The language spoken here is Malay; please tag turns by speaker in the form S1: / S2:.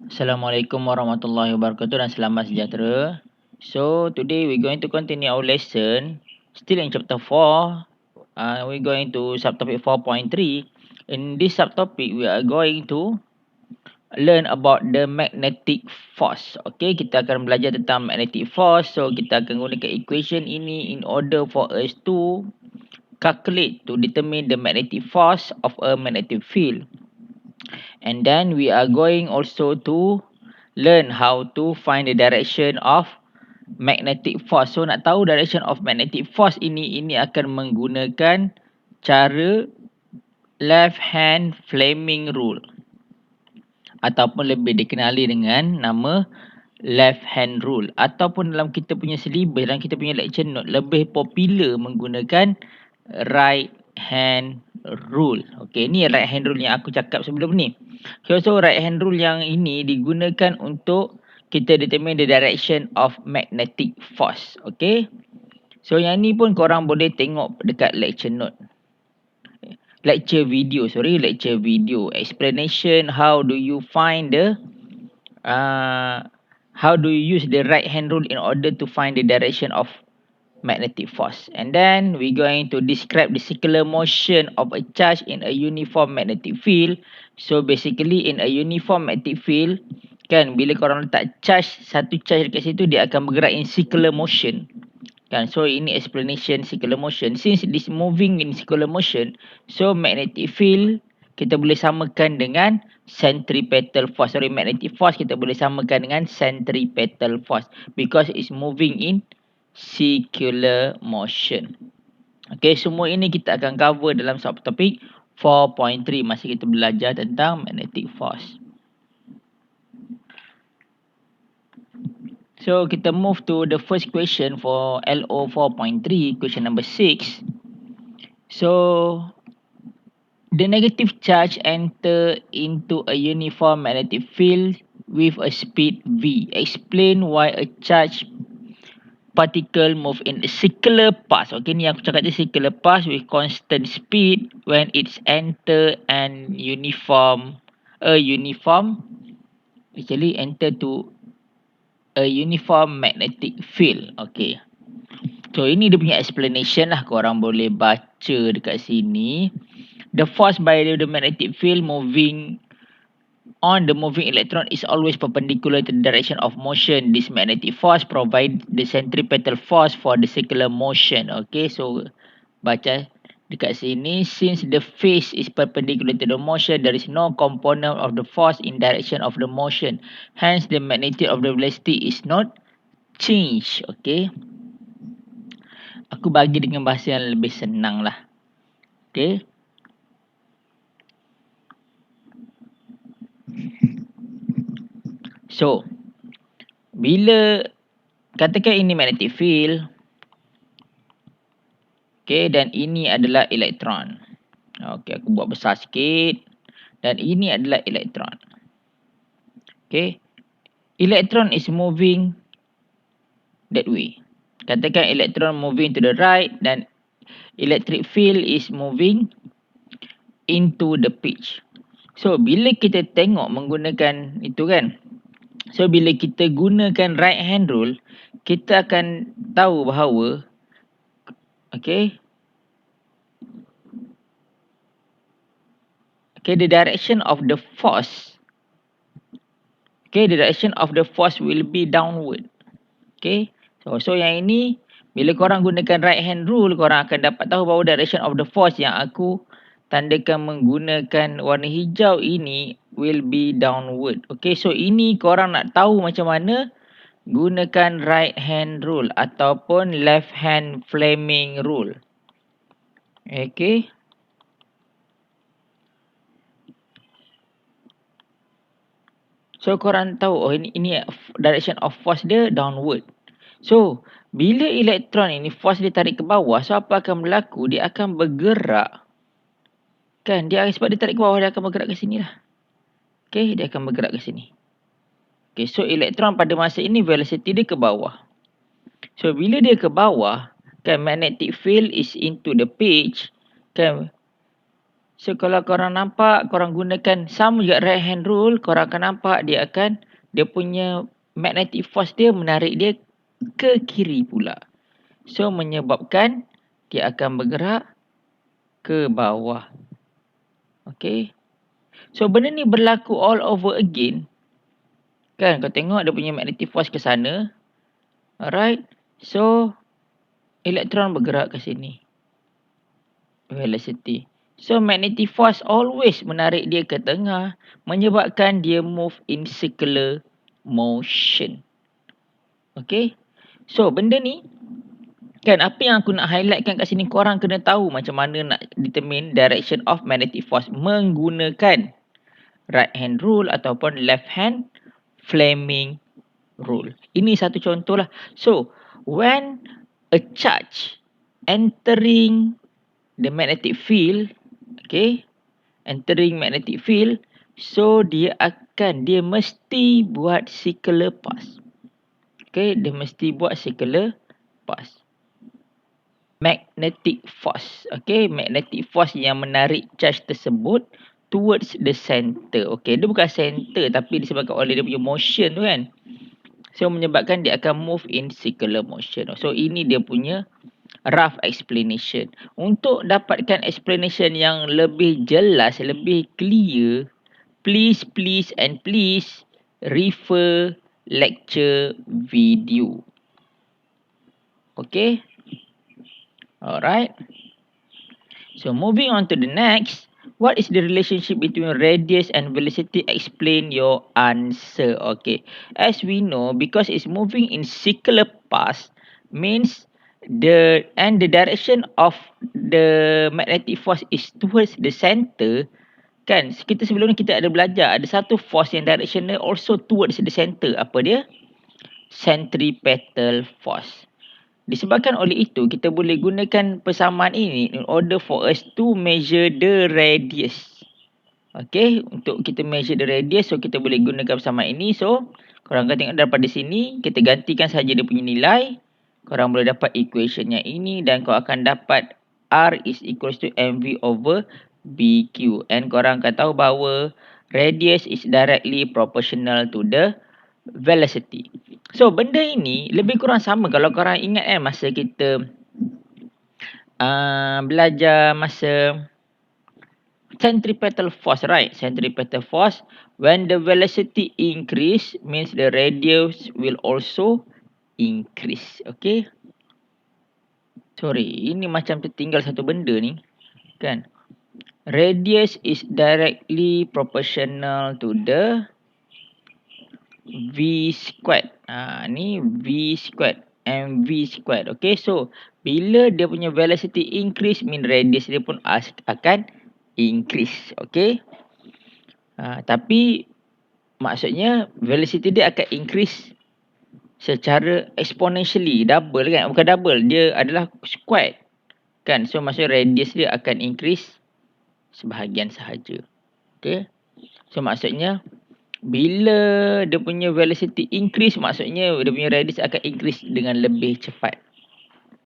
S1: Assalamualaikum warahmatullahi wabarakatuh dan selamat sejahtera. So today we're going to continue our lesson still in chapter 4. We're going to subtopic 4.3. In this subtopic we are going to learn about the magnetic force. Okay, kita akan belajar tentang magnetic force. So kita akan gunakan equation ini in order for us to calculate to determine the magnetic force of a magnetic field. And then we are going also to learn how to find the direction of magnetic force. So nak tahu direction of magnetic force ini akan menggunakan cara left hand Fleming rule ataupun lebih dikenali dengan nama left hand rule, ataupun dalam kita punya syllabus, dalam kita punya lecture note lebih popular menggunakan right hand rule. Okey, ni right hand rule yang aku cakap sebelum ni. Okay, so right hand rule yang ini digunakan untuk kita determine the direction of magnetic force. Okey. So yang ni pun korang boleh tengok dekat lecture note. Lecture video explanation how do you find the how do you use the right hand rule in order to find the direction of magnetic force. And then we're going to describe the circular motion of a charge in a uniform magnetic field. So basically in a uniform magnetic field, kan, bila korang letak satu charge dekat situ, dia akan bergerak in circular motion. Kan, so ini explanation circular motion. Since this moving in circular motion, so magnetic field kita boleh samakan dengan centripetal force. Sorry, magnetic force kita boleh samakan dengan centripetal force because it's moving in circular motion. Okay, semua ini kita akan cover dalam subtopik 4.3 masa kita belajar tentang magnetic force. So kita move to the first question for LO 4.3, question number 6. So the negative charge enter into a uniform magnetic field with a speed v. Explain why a charge particle move in a circular path. Okay, ni aku cakap dia circular path with constant speed when it's enter and uniform actually enter to a uniform magnetic field. Okay. So ini dia punya explanation lah, korang boleh baca dekat sini. The force by the magnetic field moving on the moving electron is always perpendicular to the direction of motion. This magnetic force provide the centripetal force for the circular motion. Okay, so baca dekat sini, since the phase is perpendicular to the motion, there is no component of the force in direction of the motion. Hence, the magnitude of the velocity is not changed. Okay, aku bagi dengan bahasa yang lebih senang lah. Okay. So, bila katakan ini magnetic field, okay, dan ini adalah elektron. Okay, aku buat besar sikit. Dan ini adalah elektron. Okay, electron is moving that way. Katakan elektron moving to the right dan electric field is moving into the pitch. So, bila kita tengok menggunakan itu kan, so bila kita gunakan right hand rule, kita akan tahu bahawa okay, the direction of the force, okay, the direction of the force will be downward. Okay, so yang ini bila korang gunakan right hand rule, korang akan dapat tahu bahawa direction of the force yang aku tandakan menggunakan warna hijau ini will be downward. Okay, so ini korang nak tahu macam mana gunakan right hand rule ataupun left hand Fleming rule. Okay. So korang tahu, oh ini direction of force dia downward. So bila elektron ini force dia tarik ke bawah, so apa akan berlaku? Dia akan bergerak. Kan, dia sebab dia tarik ke bawah, dia akan bergerak ke sini lah. Okay, dia akan bergerak ke sini. Okay, so elektron pada masa ini velocity dia ke bawah. So bila dia ke bawah, kan, magnetic field is into the pitch. Kan, So kalau korang nampak, korang gunakan sama juga right hand rule, korang akan nampak dia punya magnetic force dia menarik dia ke kiri pula. So menyebabkan dia akan bergerak ke bawah. Okay. So benda ni berlaku all over again. Kan kau tengok dia punya magnetic force ke sana. Alright. So elektron bergerak ke sini. Velocity. So magnetic force always menarik dia ke tengah, menyebabkan dia move in circular motion. Okay. So benda ni, kan apa yang aku nak highlightkan kat sini, korang kena tahu macam mana nak determine direction of magnetic force menggunakan right hand rule ataupun left hand Fleming rule. Ini satu contoh lah. So when a charge entering the magnetic field, okay, entering magnetic field, so dia mesti buat circular path. Okay, dia mesti buat circular path. Magnetic force, okay, magnetic force yang menarik charge tersebut towards the center. Okay, dia bukan center tapi disebabkan oleh dia punya motion tu kan. So menyebabkan dia akan move in circular motion. So ini dia punya rough explanation. Untuk dapatkan explanation yang lebih jelas, lebih clear, please refer lecture video. Okay. Alright. So moving on to the next. What is the relationship between radius and velocity? Explain your answer. Okay. As we know, because it's moving in circular path, means the direction of the magnetic force is towards the center. Kan, kita sebelum ni kita ada belajar ada satu force yang direction dia also towards the center. Apa dia? Centripetal force. Disebabkan oleh itu, kita boleh gunakan persamaan ini in order for us to measure the radius. Okay, untuk kita measure the radius, so kita boleh gunakan persamaan ini. So, korang akan tengok daripada sini, kita gantikan saja dia punya nilai. Korang boleh dapat equation yang ini dan kau akan dapat R is equals to mv over BQ. And korang akan tahu bahawa radius is directly proportional to the velocity. So benda ini lebih kurang sama kalau korang ingat kan masa kita belajar masa centripetal force, right? Centripetal force, when the velocity increase means the radius will also increase. Okay. Sorry, ini macam tertinggal satu benda ni. Kan? Radius is directly proportional to the V squared. Ni V squared. MV squared. Okay, so bila dia punya velocity increase, mean radius dia pun akan increase. Okay. Tapi maksudnya velocity dia akan increase secara exponentially. Double kan? Bukan double. Dia adalah squared. Kan? So maksudnya radius dia akan increase sebahagian sahaja. Okay. So maksudnya bila dia punya velocity increase, maksudnya dia punya radius akan increase dengan lebih cepat.